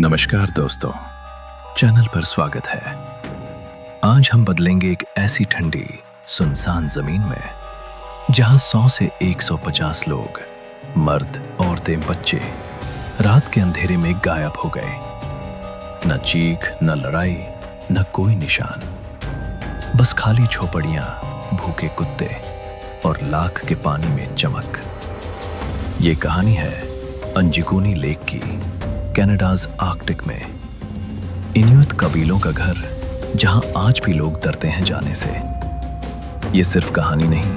नमस्कार दोस्तों, चैनल पर स्वागत है। आज हम बदलेंगे एक ऐसी ठंडी सुनसान जमीन में जहां 100 से 150 लोग, मर्द, औरतें, बच्चे रात के अंधेरे में गायब हो गए। न चीख, न लड़ाई, न कोई निशान, बस खाली झोपड़ियां, भूखे कुत्ते और लाख के पानी में चमक। ये कहानी है अंजिकोनी लेक की, कनाडाज़ आर्कटिक में। इन्यूट कबीलों का घर जहां आज भी लोग डरते हैं जाने से। ये सिर्फ कहानी नहीं,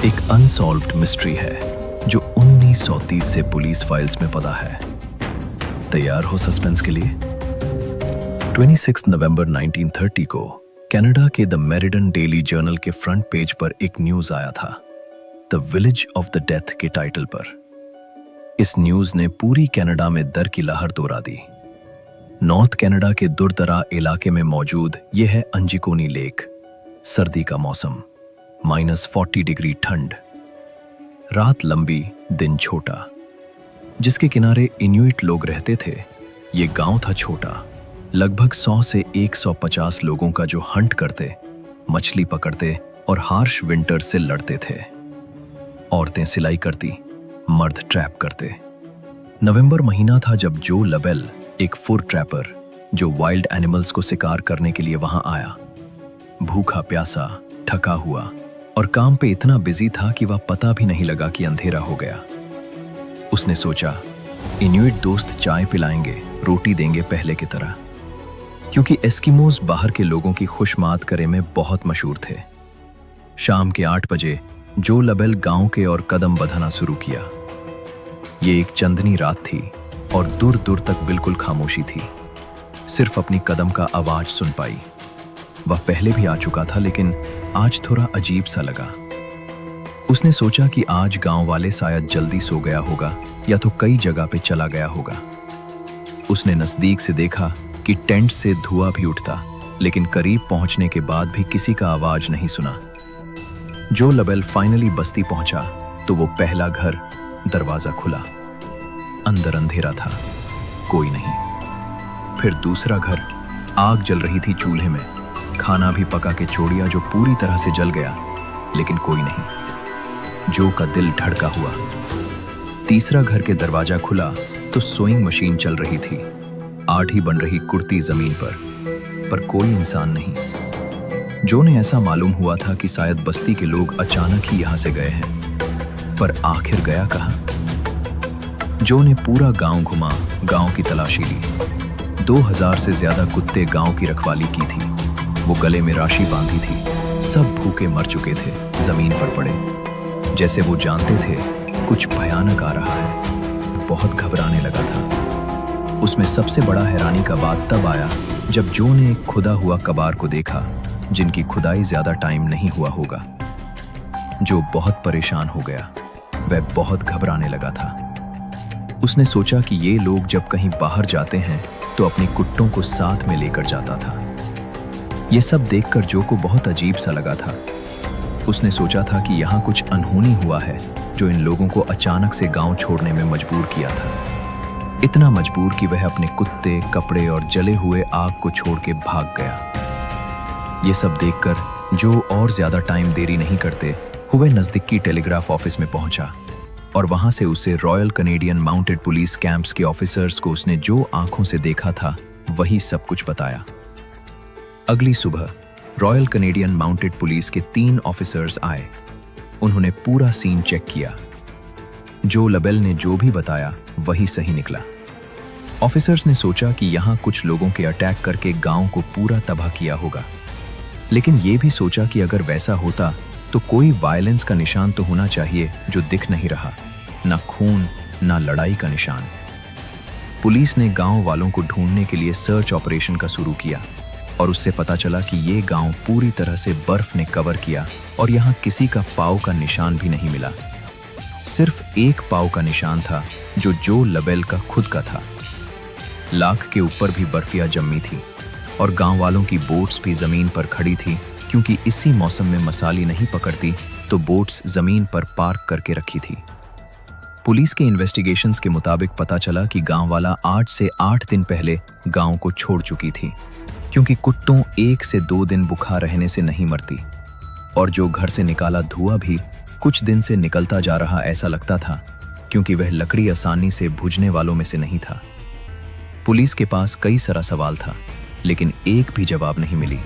एक अनसॉल्व्ड मिस्ट्री है जो 1930 से पुलिस फाइल्स में पड़ा है। तैयार हो सस्पेंस के लिए? 26 नवंबर 1930 को कनाडा के द मेरिडन डेली जर्नल के फ्रंट पेज पर एक न्यूज आया था, the village of the death के टाइटल पर। इस न्यूज ने पूरी कनाडा में डर की लहर दोहरा दी। नॉर्थ कनाडा के दूरदराज इलाके में मौजूद यह है अंजिकोनी लेक। सर्दी का मौसम, -40 डिग्री ठंड, रात लंबी, दिन छोटा। जिसके किनारे इन्यूट लोग रहते थे। ये गांव था छोटा, लगभग 100 से 150 लोगों का जो हंट करते, मछली पकड़ते और हार्श विंटर से लड़ते थे। औरतें सिलाई करती, मर्द ट्रैप करते। नवंबर महीना था जब जो लबेल, एक फुर ट्रैपर जो वाइल्ड एनिमल्स को शिकार करने के लिए वहां आया, भूखा प्यासा, थका हुआ और काम पे इतना बिजी था कि वह पता भी नहीं लगा कि अंधेरा हो गया। उसने सोचा, इन्यूट दोस्त चाय पिलाएंगे, रोटी देंगे पहले की तरह, क्योंकि एस्किमोज बाहर के लोगों की खुशमात करे में बहुत मशहूर थे। शाम के 8 बजे जो लबेल गांव के और कदम बढ़ाना शुरू किया। ये एक चंदनी रात थी और दूर दूर तक बिल्कुल खामोशी थी। सिर्फ अपनी कदम का आवाज सुन पाई। वह पहले भी आ चुका था, लेकिन आज थोड़ा अजीब सा लगा। उसने सोचा कि आज गांव वाले शायद जल्दी सो गया होगा या तो कई जगह पे चला गया होगा। उसने नजदीक से देखा कि टेंट से धुआं भी उठता, लेकिन करीब पहुंचने के बाद भी किसी का आवाज नहीं सुना। जो लबेल फाइनली बस्ती पहुंचा तो वो पहला घर, दरवाजा खुला। अंदर अंधेरा था, कोई नहीं। फिर दूसरा घर, आग जल रही थी चूल्हे में। खाना भी पका के छोड़िया जो पूरी तरह से जल गया, लेकिन कोई नहीं। जो का दिल धड़का हुआ। तीसरा घर के दरवाजा खुला तो सोइंग मशीन चल रही थी। आठी बन रही कुर्ती जमीन पर कोई इंसान नहीं। जो ने ऐसा मालूम हुआ था कि शायद बस्ती के लोग अचानक ही यहां से गए हैं, पर आखिर गया कहां? जो ने पूरा गांव घुमा, गांव की तलाशी ली। 2000 से ज्यादा कुत्ते गांव की रखवाली की थी। वो गले में राशि बांधी थी। सब भूखे मर चुके थे, जमीन पर पड़े, जैसे वो जानते थे कुछ भयानक आ रहा है। बहुत घबराने लगा था। उसमें सबसे बड़ा हैरानी का बात तब आया जब जो ने एक खुदा हुआ कबार को देखा, जिनकी खुदाई ज्यादा टाइम नहीं हुआ होगा। जो बहुत परेशान हो गया। वह बहुत घबराने लगा था। उसने सोचा कि ये लोग जब कहीं बाहर जाते हैं तो अपने कुत्तों को साथ में लेकर जाता था। ये सब देखकर जो को बहुत अजीब सा लगा था। उसने सोचा था कि यहाँ कुछ अनहोनी हुआ है जो इन लोगों को अचानक से गांव छोड़ने में मजबूर किया था। इतना मजबूर कि वह अपने कुत्ते, कपड़े और जले हुए आग को छोड़ के भाग गया। ये सब देखकर जो और ज्यादा टाइम देरी नहीं करते हुए नजदीकी टेलीग्राफ ऑफिस में पहुंचा और वहां से उसे royal Canadian mounted police camps के ऑफिसर्स को उसने जो आंखों से देखा था वही सब कुछ बताया। अगली सुबह रॉयल कनेडियन माउंटेड पुलिस के 3 ऑफिसर्स आए। उन्होंने पूरा सीन चेक किया। जो लबेल ने जो भी बताया वही सही निकला। ऑफिसर्स ने सोचा कि यहां कुछ लोगों के अटैक करके गांव को पूरा तबाह किया होगा, लेकिन ये भी सोचा कि अगर वैसा होता तो कोई वायलेंस का निशान तो होना चाहिए जो दिख नहीं रहा। ना खून, ना लड़ाई का निशान। पुलिस ने गांव वालों को ढूंढने के लिए सर्च ऑपरेशन का शुरू किया और उससे पता चला कि ये गांव पूरी तरह से बर्फ ने कवर किया और यहाँ किसी का पाँव का निशान भी नहीं मिला। सिर्फ एक पाँव का निशान था जो लबेल का खुद का था। लाख के ऊपर भी बर्फिया जमी थी और गांव वालों की बोट्स भी जमीन पर खड़ी थी, क्योंकि इसी मौसम में मसाली नहीं पकड़ती तो बोट्स जमीन पर पार्क करके रखी थी। पुलिस के इन्वेस्टिगेशंस के मुताबिक पता चला कि गांव वाला 8 से 8 दिन पहले गांव को छोड़ चुकी थी, क्योंकि कुत्तों 1 से 2 दिन बुखार रहने से नहीं मरती, और जो घर से निकाला धुआं भी कुछ दिन से निकलता जा रहा ऐसा लगता था, क्योंकि वह लकड़ी आसानी से बुझने वालों में से नहीं था। पुलिस के पास कई सारा सवाल था, लेकिन एक भी जवाब नहीं मिली।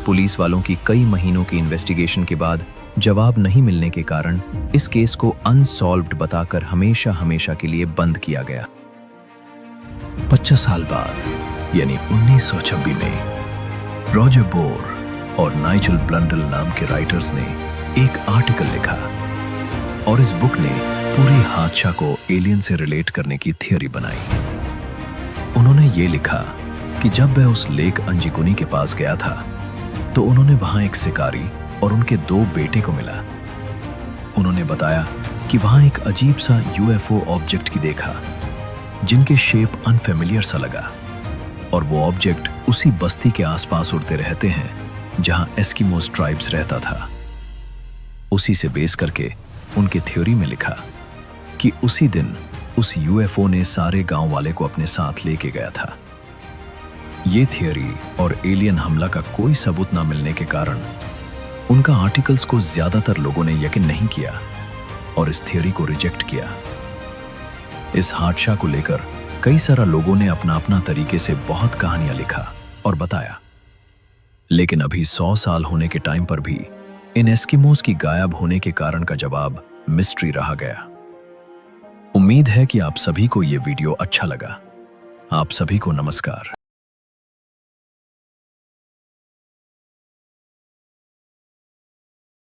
पुलिस वालों की कई महीनों की इन्वेस्टिगेशन के बाद जवाब नहीं मिलने के कारण इस केस को अनसॉल्व्ड बताकर हमेशा हमेशा के लिए बंद किया गया। 25 साल बाद यानी 1926 में रॉजर बोर और नाइजल ब्लंडल नाम के राइटर्स ने एक आर्टिकल लिखा, और इस बुक ने पूरी हादसा को एलियन से रिलेट करने की थियोरी बनाई। उन्होंने ये लिखा कि जब वह उस लेक अंजिकुनी के पास गया था तो उन्होंने वहां एक शिकारी और उनके 2 बेटे को मिला। उन्होंने बताया कि वहां एक अजीब सा यूएफओ ऑब्जेक्ट की देखा, जिनके शेप अनफेमिलियर सा लगा, और वो ऑब्जेक्ट उसी बस्ती के आसपास उड़ते रहते हैं जहां एस्किमोस ट्राइब्स रहता था। उसी से बेस करके उनके थ्योरी में लिखा कि उसी दिन उस यूएफओ ने सारे गांव वाले को अपने साथ लेके गया था। ये थियोरी और एलियन हमला का कोई सबूत ना मिलने के कारण उनका आर्टिकल्स को ज्यादातर लोगों ने यकीन नहीं किया और इस थियोरी को रिजेक्ट किया। इस हादसा को लेकर कई सारा लोगों ने अपना अपना तरीके से बहुत कहानियां लिखा और बताया, लेकिन अभी 100 साल होने के टाइम पर भी इन एस्किमोस की गायब होने के कारण का जवाब मिस्ट्री रहा गया। उम्मीद है कि आप सभी को यह वीडियो अच्छा लगा। आप सभी को नमस्कार।